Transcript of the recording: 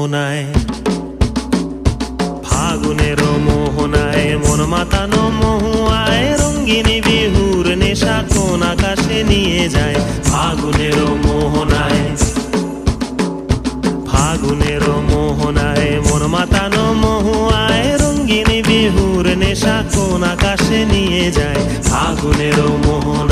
মোহনায়, ফাগুনের মোহনায় মন মাতানো মহুয়ায় রঙ্গিনী বিহুর নেশা কোন আকাশে নিয়ে যায়। ফাগুনের মোহনায়, ফাগুনের মোহনায় মন মাতানো মহুয়ায় রঙ্গিনী বিহুর নেশা কোন আকাশে নিয়ে যায়। ফাগুনের মোহনায়।